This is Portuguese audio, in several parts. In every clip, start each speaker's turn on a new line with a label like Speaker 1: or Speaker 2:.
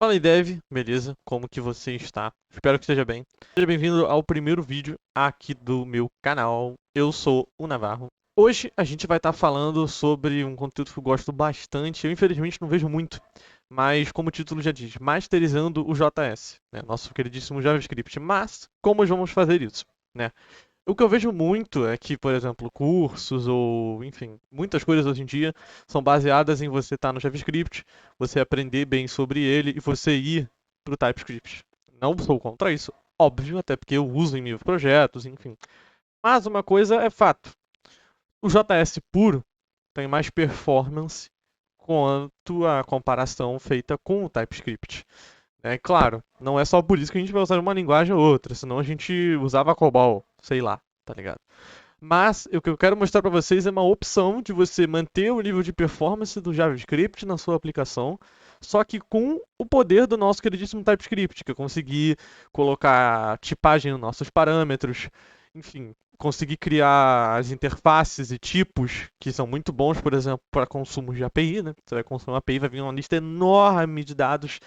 Speaker 1: Fala aí, Dev, beleza? Como que você está? Espero que esteja bem. Seja bem-vindo ao primeiro vídeo aqui do meu canal. Eu sou o Navarro. Hoje a gente vai estar falando sobre um conteúdo que eu gosto bastante. Eu infelizmente não vejo muito, mas como o título já diz, masterizando o JS, né? Nosso queridíssimo JavaScript. Mas como vamos fazer isso, né? O que eu vejo muito é que, por exemplo, cursos ou, enfim, muitas coisas hoje em dia são baseadas em você estar no JavaScript, você aprender bem sobre ele e você ir para o TypeScript. Não sou contra isso, óbvio, até porque eu uso em meus projetos, enfim. Mas uma coisa é fato: o JS puro tem mais performance quanto a comparação feita com o TypeScript. É claro, não é só por isso que a gente vai usar uma linguagem ou outra, senão a gente usava COBOL, sei lá, tá ligado? Mas o que eu quero mostrar para vocês é uma opção de você manter o nível de performance do JavaScript na sua aplicação, só que com o poder do nosso queridíssimo TypeScript, que é conseguir colocar tipagem nos nossos parâmetros, enfim, conseguir criar as interfaces e tipos que são muito bons, por exemplo, para consumo de API, né? Você vai consumir uma API, vai vir uma lista enorme de dados,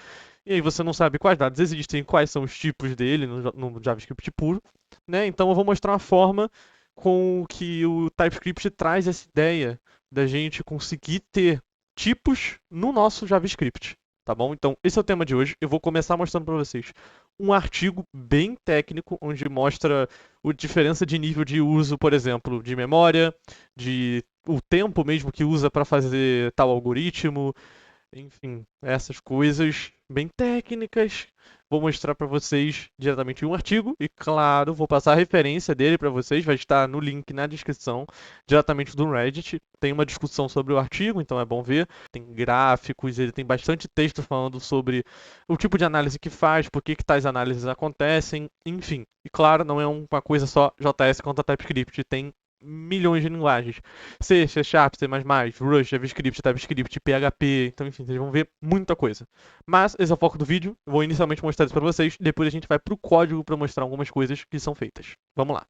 Speaker 1: e aí você não sabe quais dados existem, quais são os tipos dele no JavaScript puro, né? Então eu vou mostrar uma forma com que o TypeScript traz essa ideia da gente conseguir ter tipos no nosso JavaScript, tá bom? Então, esse é o tema de hoje. Eu vou começar mostrando para vocês um artigo bem técnico, onde mostra a diferença de nível de uso, por exemplo, de memória, de o tempo mesmo que usa para fazer tal algoritmo, enfim, essas coisas bem técnicas. Vou mostrar para vocês diretamente em um artigo e, claro, vou passar a referência dele para vocês, vai estar no link na descrição, diretamente do Reddit. Tem uma discussão sobre o artigo, então é bom ver. Tem gráficos, ele tem bastante texto falando sobre o tipo de análise que faz, por que tais análises acontecem, enfim. E claro, não é uma coisa só JS contra TypeScript, tem milhões de linguagens. C, C Sharp, C++, Rush, JavaScript, TypeScript, PHP, então enfim, vocês vão ver muita coisa. Mas esse é o foco do vídeo, eu vou inicialmente mostrar isso para vocês, depois a gente vai pro código para mostrar algumas coisas que são feitas. Vamos lá.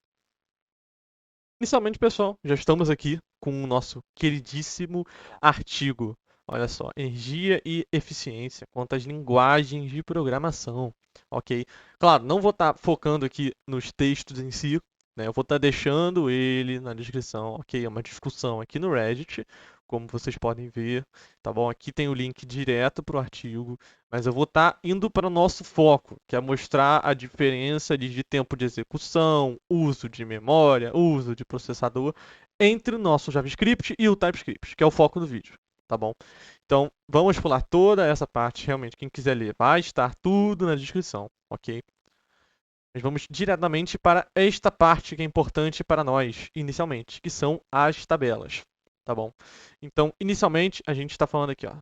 Speaker 1: Inicialmente, pessoal, já estamos aqui com o nosso queridíssimo artigo. Olha só, energia e eficiência quanto às linguagens de programação, ok? Claro, não vou estar focando aqui nos textos em si, né? Eu vou estar deixando ele na descrição, ok? É uma discussão aqui no Reddit, como vocês podem ver, tá bom? Aqui tem o link direto para o artigo, mas eu vou estar indo para o nosso foco, que é mostrar a diferença de tempo de execução, uso de memória, uso de processador entre o nosso JavaScript e o TypeScript, que é o foco do vídeo, tá bom? Então, vamos pular toda essa parte, realmente, quem quiser ler, vai estar tudo na descrição, ok? Mas vamos diretamente para esta parte que é importante para nós, inicialmente, que são as tabelas, tá bom? Então, inicialmente, a gente está falando aqui, ó,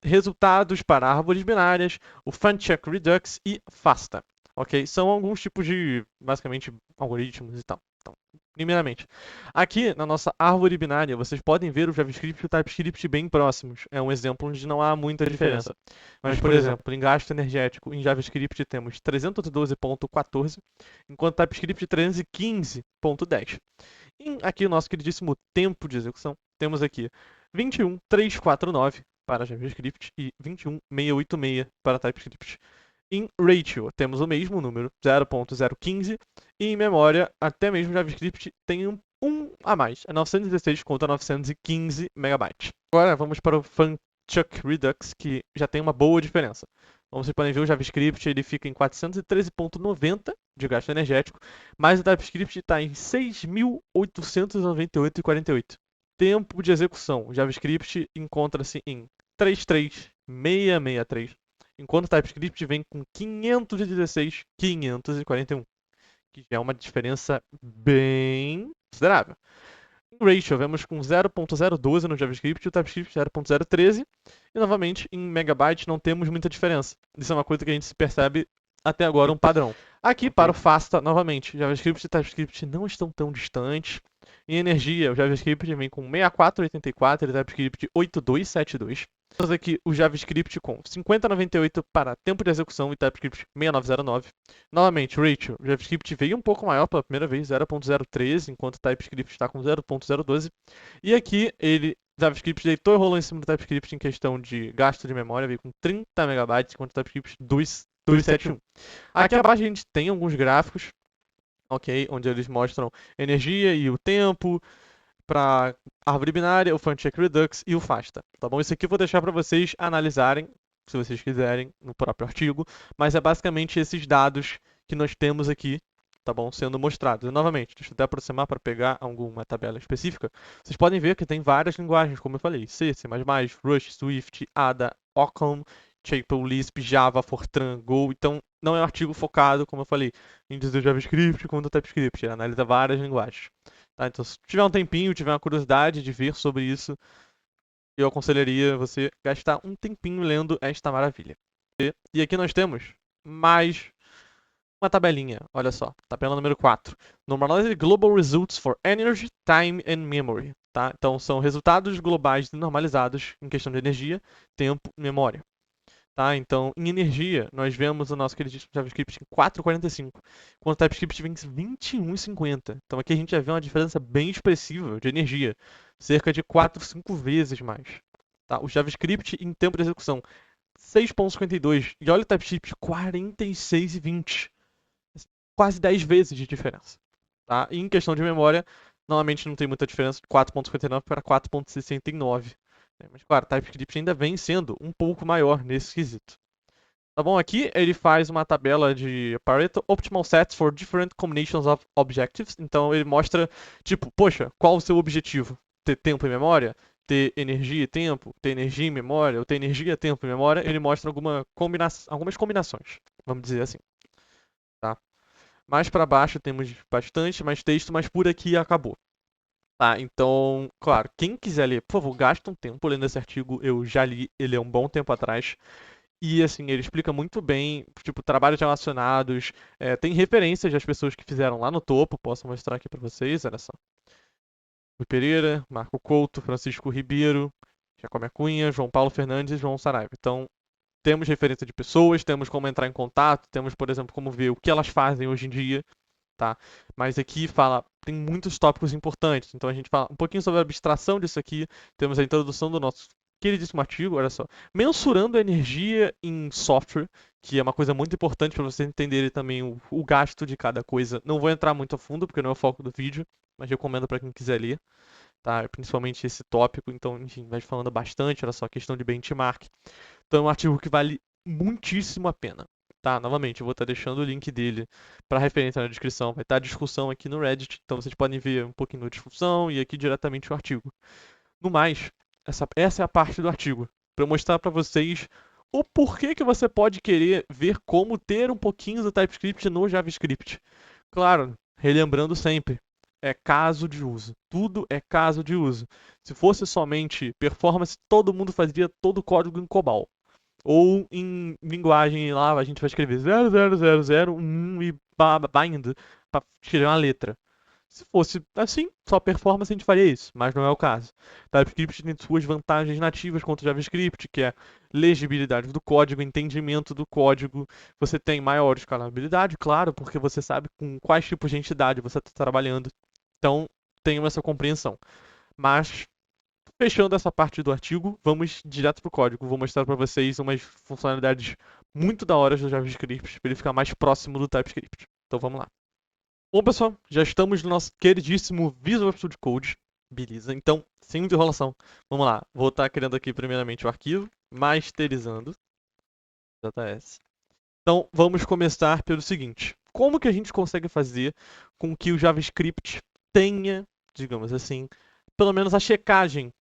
Speaker 1: resultados para árvores binárias, o Funcheck Redux e FASTA, ok? São alguns tipos de, basicamente, algoritmos e tal. Então, primeiramente, aqui na nossa árvore binária, vocês podem ver o JavaScript e o TypeScript bem próximos. É um exemplo onde não há muita diferença. Mas, por exemplo, em gasto energético, em JavaScript temos 312.14, enquanto TypeScript 315.10. E aqui o nosso queridíssimo tempo de execução, temos aqui 21.349 para JavaScript e 21.686 para TypeScript. Em ratio, temos o mesmo número, 0.015, e em memória, até mesmo JavaScript tem um a mais, é 916 contra 915 megabytes. Agora vamos para o Funcheck Redux, que já tem uma boa diferença. Como vocês podem ver, o JavaScript ele fica em 413.90 de gasto energético, mas o TypeScript está em 6.898,48. Tempo de execução, o JavaScript encontra-se em 33.663, enquanto o TypeScript vem com 516.541, que já é uma diferença bem considerável. Em ratio, vemos com 0.012 no JavaScript e o TypeScript 0.013. E novamente, em megabytes não temos muita diferença. Isso é uma coisa que a gente se percebe até agora um padrão. Aqui para o FASTA, novamente, JavaScript e TypeScript não estão tão distantes. Em energia, o JavaScript vem com 6484 e o TypeScript 8272. Temos aqui o JavaScript com 5098 para tempo de execução e TypeScript 6909. Novamente, ratio, o JavaScript veio um pouco maior pela primeira vez, 0.013, enquanto o TypeScript está com 0.012. E aqui ele JavaScript deitou e rolou em cima do TypeScript em questão de gasto de memória, veio com 30 megabytes, enquanto o TypeScript 271. Aqui abaixo a gente tem alguns gráficos, ok, onde eles mostram energia e o tempo para árvore binária, o Funcheck Redux e o FASTA, tá bom? Isso aqui eu vou deixar para vocês analisarem, se vocês quiserem, no próprio artigo, mas é basicamente esses dados que nós temos aqui, tá bom? Sendo mostrados. E, novamente, deixa eu até aproximar para pegar alguma tabela específica. Vocês podem ver que tem várias linguagens, como eu falei, C, C++, Rush, Swift, Ada, Ocam, Chapel, Lisp, Java, Fortran, Go. Então, não é um artigo focado, como eu falei, em dizer JavaScript como do TypeScript. Ele analisa várias linguagens. Tá? Então, se tiver um tempinho, tiver uma curiosidade de ver sobre isso, eu aconselharia você gastar um tempinho lendo esta maravilha. E aqui nós temos mais uma tabelinha, olha só, tabela número 4. Normalize Global Results for Energy, Time and Memory. Tá? Então, são resultados globais normalizados em questão de energia, tempo e memória. Tá? Então, em energia, nós vemos o nosso queridíssimo JavaScript em 4,45, enquanto o TypeScript vem em 21,50. Então, aqui a gente já vê uma diferença bem expressiva de energia, cerca de 4, 5 vezes mais. Tá? O JavaScript em tempo de execução, 6,52. E olha o TypeScript, 46,20. Quase 10 vezes de diferença. Tá? E em questão de memória, normalmente não tem muita diferença, de 4,59 para 4,69. Mas, claro, TypeScript ainda vem sendo um pouco maior nesse quesito. Tá bom? Aqui ele faz uma tabela de Pareto Optimal Sets for Different Combinations of Objectives. Então ele mostra, tipo, poxa, qual o seu objetivo? Ter tempo e memória? Ter energia e tempo? Ter energia e memória? Ou ter energia, tempo e memória? Ele mostra algumas combinações, vamos dizer assim. Tá? Mais para baixo temos bastante mais texto, mas por aqui acabou. Tá, então, claro, quem quiser ler, por favor, gasta um tempo lendo esse artigo. Eu já li ele há um bom tempo atrás. E, assim, ele explica muito bem, tipo, trabalhos relacionados. Tem referências das pessoas que fizeram lá no topo. Posso mostrar aqui pra vocês, olha só. Rui Pereira, Marco Couto, Francisco Ribeiro, Jacome Cunha, João Paulo Fernandes e João Saraiva. Então, temos referência de pessoas, temos como entrar em contato, temos, por exemplo, como ver o que elas fazem hoje em dia. Tá? Mas aqui tem muitos tópicos importantes. Então a gente fala um pouquinho sobre a abstração disso aqui. Temos a introdução do nosso queridíssimo artigo, olha só. Mensurando a energia em software, que é uma coisa muito importante para vocês entenderem também o gasto de cada coisa. Não vou entrar muito a fundo, porque não é o foco do vídeo, mas recomendo para quem quiser ler. Tá? Principalmente esse tópico, então, enfim, vai falando bastante, olha só, questão de benchmark. Então é um artigo que vale muitíssimo a pena. Tá, novamente, eu vou estar deixando o link dele para referência na descrição. Vai estar a discussão aqui no Reddit, então vocês podem ver um pouquinho da discussão e aqui diretamente o artigo. No mais, essa é a parte do artigo, para eu mostrar para vocês o porquê que você pode querer ver como ter um pouquinho do TypeScript no JavaScript. Claro, relembrando sempre, é caso de uso. Tudo é caso de uso. Se fosse somente performance, todo mundo fazia todo o código em COBOL. Ou em linguagem lá, a gente vai escrever 00001 e bind para escrever uma letra. Se fosse assim, só performance, a gente faria isso, mas não é o caso. TypeScript tem suas vantagens nativas contra o JavaScript, que é legibilidade do código, entendimento do código. Você tem maior escalabilidade, claro, porque você sabe com quais tipos de entidade você está trabalhando. Então, tenham essa compreensão. Mas fechando essa parte do artigo, vamos direto pro código. Vou mostrar para vocês umas funcionalidades muito da hora do JavaScript, para ele ficar mais próximo do TypeScript. Então vamos lá. Bom, pessoal, já estamos no nosso queridíssimo Visual Studio Code. Beleza, então, sem muita enrolação, vamos lá. Vou estar criando aqui primeiramente o arquivo, masterizando, JS. Então, vamos começar pelo seguinte. Como que a gente consegue fazer com que o JavaScript tenha, digamos assim, pelo menos a checagem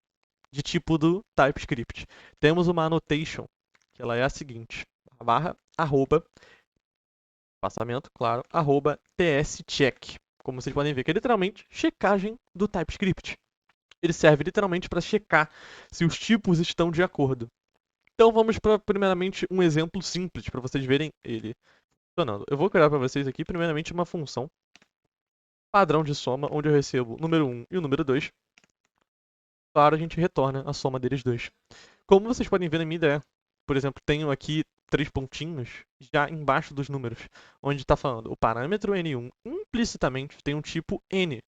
Speaker 1: de tipo do TypeScript? Temos uma annotation, que ela é a seguinte, barra, arroba, passamento, claro, arroba tscheck. Como vocês podem ver, que é literalmente checagem do TypeScript. Ele serve literalmente para checar se os tipos estão de acordo. Então vamos para, primeiramente, um exemplo simples, para vocês verem ele funcionando. Eu vou criar para vocês aqui, primeiramente, uma função padrão de soma, onde eu recebo o número 1 e o número 2. Claro, a gente retorna a soma deles dois. Como vocês podem ver na minha ideia, por exemplo, tenho aqui 3 pontinhos já embaixo dos números, onde está falando o parâmetro N1 implicitamente tem um tipo N,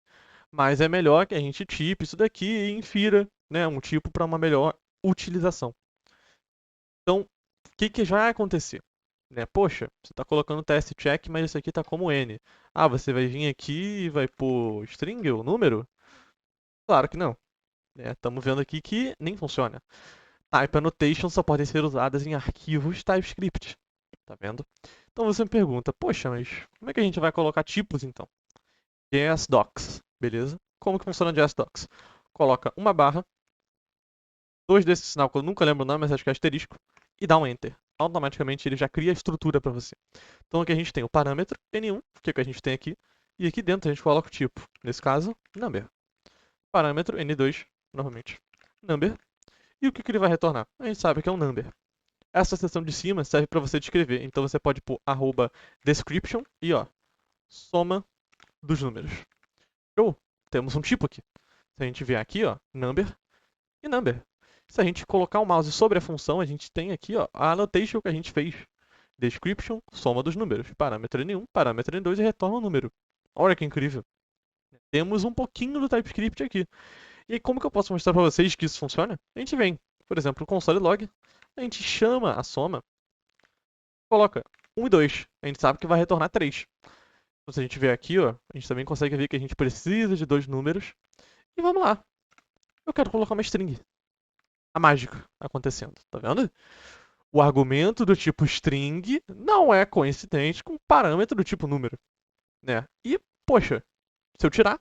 Speaker 1: mas é melhor que a gente tipe isso daqui e infira né, um tipo para uma melhor utilização. Então, o que já vai acontecer? Né? Poxa, você está colocando test check, mas isso aqui está como N. Ah, você vai vir aqui e vai pôr string, o número? Claro que não. Estamos vendo aqui que nem funciona. Type annotations só podem ser usadas em arquivos TypeScript. Tá vendo? Então você me pergunta, poxa, mas como é que a gente vai colocar tipos então? JSDocs, beleza? Como que funciona JSDocs? Coloca uma barra, dois desses sinal que eu nunca lembro o nome, mas acho que é asterisco, e dá um Enter. Automaticamente ele já cria a estrutura para você. Então aqui a gente tem o parâmetro N1, que é o que a gente tem aqui, e aqui dentro a gente coloca o tipo, nesse caso, number. Parâmetro N2, novamente, number. E o que ele vai retornar? A gente sabe que é um number. Essa seção de cima serve para você descrever, então você pode pôr @description e ó, soma dos números. Show? Temos um tipo aqui. Se a gente vier aqui, ó, number e number. Se a gente colocar o mouse sobre a função, a gente tem aqui, ó, a annotation que a gente fez. Description, soma dos números. Parâmetro N1, parâmetro N2 e retorna o número. Olha que incrível. Temos um pouquinho do TypeScript aqui. E aí, como que eu posso mostrar para vocês que isso funciona? A gente vem, por exemplo, o console log, a gente chama a soma, coloca 1 e 2, a gente sabe que vai retornar 3. Então, se a gente vier aqui, ó, a gente também consegue ver que a gente precisa de dois números. E vamos lá. Eu quero colocar uma string. A mágica acontecendo, tá vendo? O argumento do tipo string não é coincidente com o parâmetro do tipo número, né? E, poxa, se eu tirar,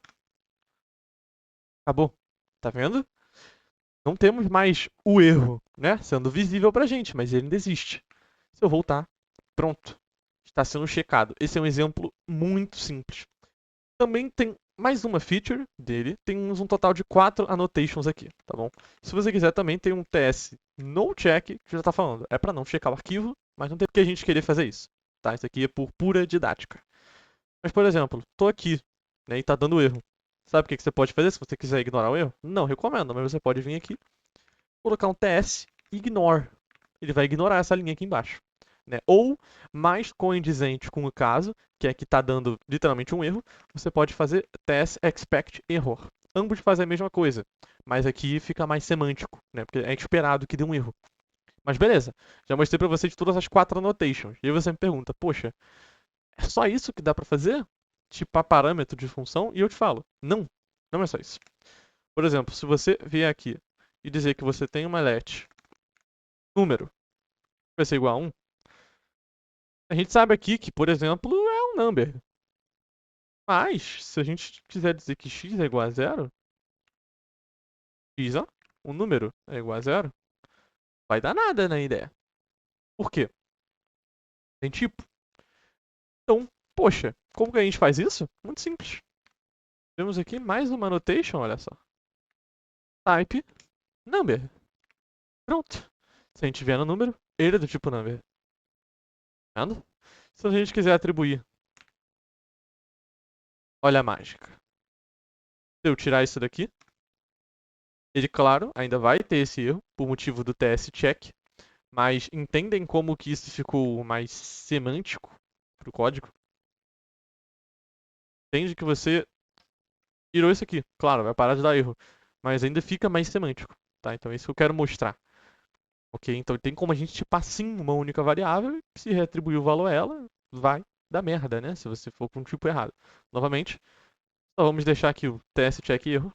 Speaker 1: acabou. Tá vendo? Não temos mais o erro, né, sendo visível pra gente, mas ele ainda existe. Se eu voltar, pronto. Está sendo checado. Esse é um exemplo muito simples. Também tem mais uma feature dele. Temos um total de 4 annotations aqui, tá bom? Se você quiser também tem um TS no check que já está falando. É para não checar o arquivo, mas não tem porque a gente querer fazer isso, tá? Isso aqui é por pura didática. Mas, por exemplo, estou aqui, né, e está dando erro. Sabe o que você pode fazer se você quiser ignorar o erro? Não recomendo, mas você pode vir aqui, colocar um TS ignore. Ele vai ignorar essa linha aqui embaixo. Né? Ou, mais condizente com o caso, que é que está dando literalmente um erro, você pode fazer TS expect error. Ambos fazem a mesma coisa, mas aqui fica mais semântico, né? Porque é esperado que dê um erro. Mas beleza, já mostrei para vocês todas as 4 annotations. E aí você me pergunta, poxa, é só isso que dá para fazer? Tipar parâmetro de função? E eu te falo, não, não é só isso. Por exemplo, se você vier aqui e dizer que você tem uma let número vai ser igual a 1, a gente sabe aqui que, por exemplo, é um number. Mas, se a gente quiser dizer que x é igual a zero, x, ó, um número é igual a zero, vai dar nada na ideia. Por quê? Tem tipo. Então, poxa, como que a gente faz isso? Muito simples. Temos aqui mais uma annotation, olha só. Type number. Pronto. Se a gente vier no número, ele é do tipo number. Tá vendo? Se a gente quiser atribuir, olha a mágica. Se eu tirar isso daqui, ele, claro, ainda vai ter esse erro, por motivo do TS check, mas entendem como que isso ficou mais semântico para o código? Entende que você tirou isso aqui. Claro, vai parar de dar erro, mas ainda fica mais semântico, tá? Então é isso que eu quero mostrar. Ok? Então tem como a gente tipar sim uma única variável, e se retribuir o valor a ela, vai dar merda, né? Se você for com um tipo errado. Novamente, só vamos deixar aqui o TS check erro,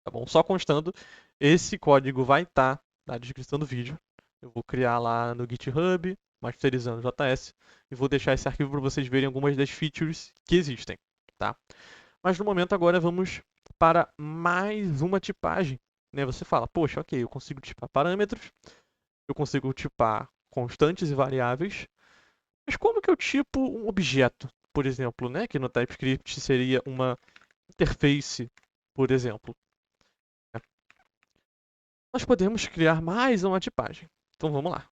Speaker 1: tá bom? Só constando, esse código vai estar na descrição do vídeo. Eu vou criar lá no GitHub, masterizando JS, e vou deixar esse arquivo para vocês verem algumas das features que existem, tá? Mas no momento agora vamos para mais uma tipagem, né? Você fala, poxa, ok, eu consigo tipar parâmetros, eu consigo tipar constantes e variáveis, mas como que eu tipo um objeto, por exemplo, né? Que no TypeScript seria uma interface, por exemplo. Nós podemos criar mais uma tipagem. Então vamos lá.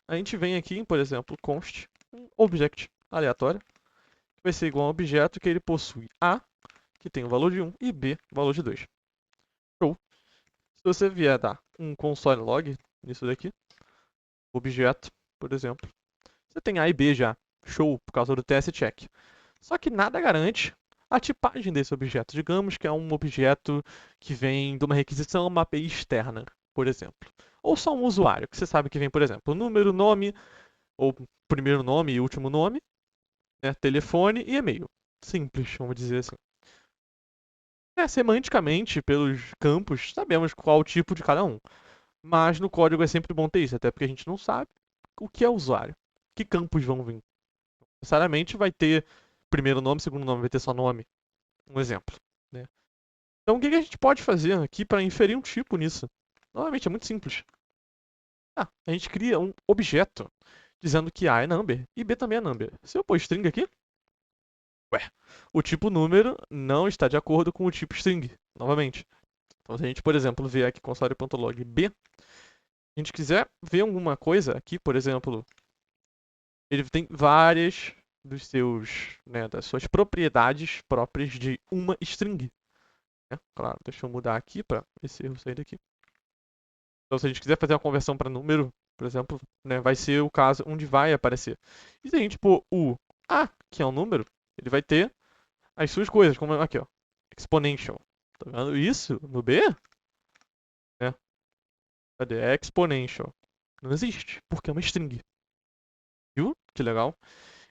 Speaker 1: A gente vem aqui, por exemplo, const um object aleatório, que vai ser igual a um objeto que ele possui A, que tem o valor de 1, e B, o valor de 2. Show. Se você vier dar um console log nisso daqui, objeto, por exemplo, você tem A e B já. Show, por causa do TS check. Só que nada garante a tipagem desse objeto. Digamos que é um objeto que vem de uma requisição, uma API externa, por exemplo. Ou só um usuário, que você sabe que vem, por exemplo, número, nome, ou primeiro nome e último nome, né, telefone e e-mail. Simples, vamos dizer assim. Semanticamente, pelos campos, sabemos qual o tipo de cada um. Mas no código é sempre bom ter isso, até porque a gente não sabe o que é usuário. Que campos vão vir? Necessariamente vai ter primeiro nome, segundo nome, vai ter só nome. Um exemplo, né? Então o que a gente pode fazer aqui para inferir um tipo nisso? Novamente, é muito simples. A gente cria um objeto dizendo que A é number e B também é number. Se eu pôr string aqui, o tipo número não está de acordo com o tipo string, novamente. Então se a gente, por exemplo, vier aqui console.log B, a gente quiser ver alguma coisa aqui, por exemplo, ele tem várias dos seus, né, das suas propriedades próprias de uma string. Né? Claro, deixa eu mudar aqui para esse erro sair daqui. Então, se a gente quiser fazer uma conversão para número, por exemplo, né, vai ser o caso onde vai aparecer. E se a gente pôr o A, que é um número, ele vai ter as suas coisas, como aqui, ó, exponential. Tá vendo isso no B? Né? Cadê? É exponential. Não existe, porque é uma string. Viu? Que legal.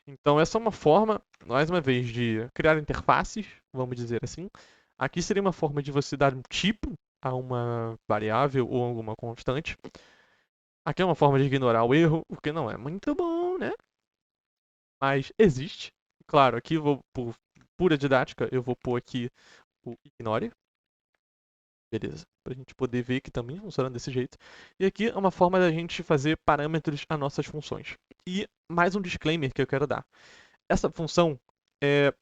Speaker 1: Então, essa é uma forma, mais uma vez, de criar interfaces, vamos dizer assim. Aqui seria uma forma de você dar um tipo a uma variável ou alguma constante. Aqui é uma forma de ignorar o erro, o que não é muito bom, né? Mas existe. Claro, aqui por pura didática, eu vou pôr aqui o ignore. Beleza. Para a gente poder ver que também funciona desse jeito. E aqui é uma forma da gente fazer parâmetros a nossas funções. E mais um disclaimer que eu quero dar. Essa função é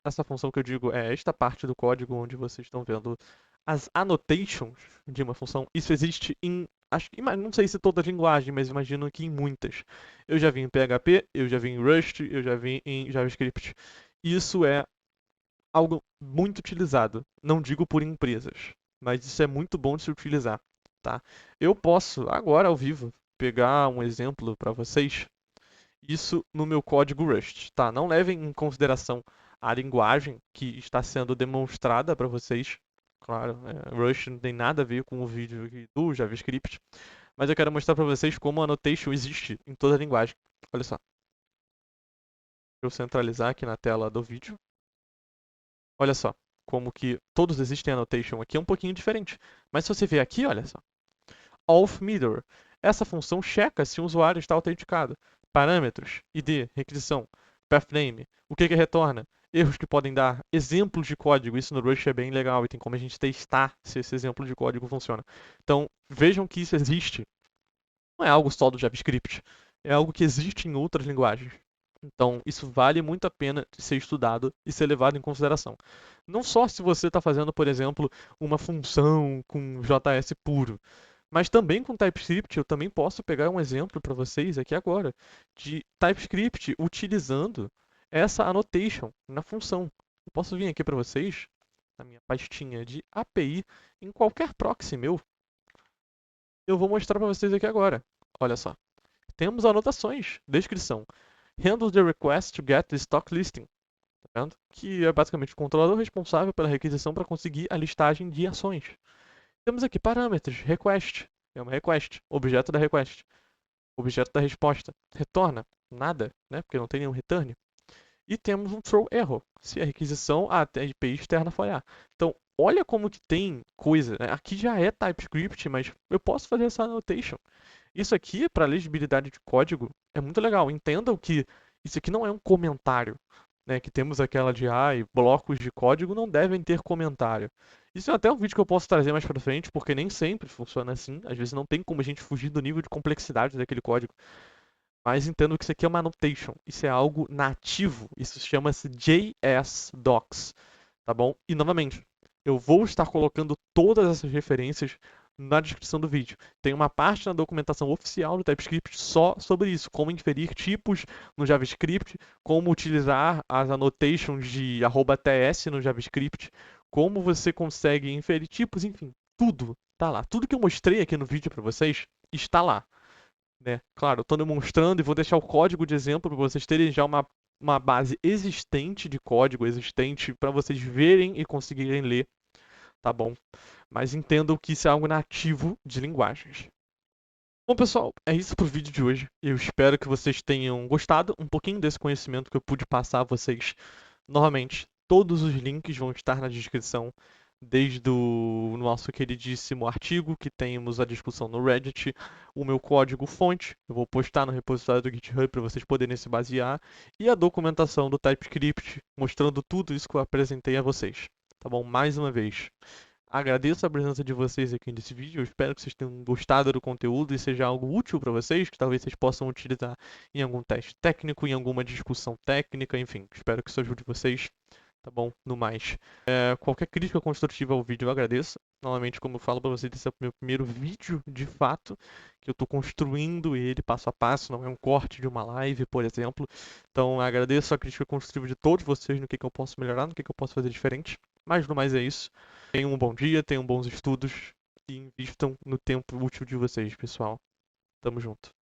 Speaker 1: essa função que eu digo é esta parte do código onde vocês estão vendo as annotations de uma função. Isso existe em, acho que, não sei se toda a linguagem, mas imagino que em muitas. Eu já vi em PHP, eu já vi em Rust, eu já vi em JavaScript. Isso é algo muito utilizado. Não digo por empresas, mas isso é muito bom de se utilizar, tá? Eu posso agora ao vivo pegar um exemplo para vocês isso no meu código Rust, tá? Não levem em consideração a linguagem que está sendo demonstrada para vocês. Claro, Rust não tem nada a ver com o vídeo aqui do JavaScript, mas eu quero mostrar para vocês como a annotation existe em toda a linguagem. Olha só. Deixa eu centralizar aqui na tela do vídeo. Olha só, como que todos existem annotation aqui é um pouquinho diferente. Mas se você ver aqui, olha só. Auth mirror. Essa função checa se o usuário está autenticado. Parâmetros, ID, requisição, pathname, o que retorna, erros que podem dar, exemplos de código. Isso no Rust é bem legal e tem como a gente testar se esse exemplo de código funciona. Então, vejam que isso existe. Não é algo só do JavaScript. É algo que existe em outras linguagens. Então, isso vale muito a pena de ser estudado e ser levado em consideração. Não só se você está fazendo, por exemplo, uma função com JS puro, mas também com TypeScript. Eu também posso pegar um exemplo para vocês aqui agora de TypeScript utilizando essa annotation na função. Eu posso vir aqui para vocês, na minha pastinha de API, em qualquer proxy meu. Eu vou mostrar para vocês aqui agora. Olha só. Temos anotações, descrição. Handle the request to get the stock listing. Tá vendo? Que é basicamente o controlador responsável pela requisição para conseguir a listagem de ações. Temos aqui parâmetros, request. É uma request, objeto da request. Objeto da resposta. Retorna nada, né? Porque não tem nenhum return. E temos um throw error, se a requisição a API externa falhar. Então, olha como que tem coisa, né? Aqui já é TypeScript, mas eu posso fazer essa annotation. Isso aqui, para legibilidade de código, é muito legal. Entendam que isso aqui não é um comentário, né? Que temos aquela de blocos de código não devem ter comentário. Isso é até um vídeo que eu posso trazer mais para frente, porque nem sempre funciona assim. Às vezes não tem como a gente fugir do nível de complexidade daquele código. Mas entendo que isso aqui é uma annotation. Isso é algo nativo. Isso chama-se JS Docs, tá bom? E novamente, eu vou estar colocando todas essas referências na descrição do vídeo. Tem uma parte na documentação oficial do TypeScript só sobre isso, como inferir tipos no JavaScript, como utilizar as annotations de @ts no JavaScript, como você consegue inferir tipos, enfim, tudo tá lá. Tudo que eu mostrei aqui no vídeo para vocês está lá. Né? Claro, eu estou demonstrando e vou deixar o código de exemplo para vocês terem já uma uma base existente de código, existente para vocês verem e conseguirem ler, tá bom? Mas entendam que isso é algo nativo de linguagens. Bom, pessoal, é isso pro vídeo de hoje. Eu espero que vocês tenham gostado um pouquinho desse conhecimento que eu pude passar a vocês. Novamente, todos os links vão estar na descrição, desde o nosso queridíssimo artigo que temos a discussão no Reddit, o meu código fonte, eu vou postar no repositório do GitHub para vocês poderem se basear, e a documentação do TypeScript, mostrando tudo isso que eu apresentei a vocês. Tá bom? Mais uma vez, agradeço a presença de vocês aqui nesse vídeo. Eu espero que vocês tenham gostado do conteúdo e seja algo útil para vocês, que talvez vocês possam utilizar em algum teste técnico, em alguma discussão técnica, enfim. Espero que isso ajude vocês, tá bom? No mais, qualquer crítica construtiva ao vídeo eu agradeço. Novamente, como eu falo para vocês, esse é o meu primeiro vídeo, de fato, que eu estou construindo ele passo a passo, não é um corte de uma live, por exemplo. Então, agradeço a crítica construtiva de todos vocês no que eu posso melhorar, no que eu posso fazer diferente. Mas, no mais, é isso. Tenham um bom dia, tenham bons estudos e invistam no tempo útil de vocês, pessoal. Tamo junto.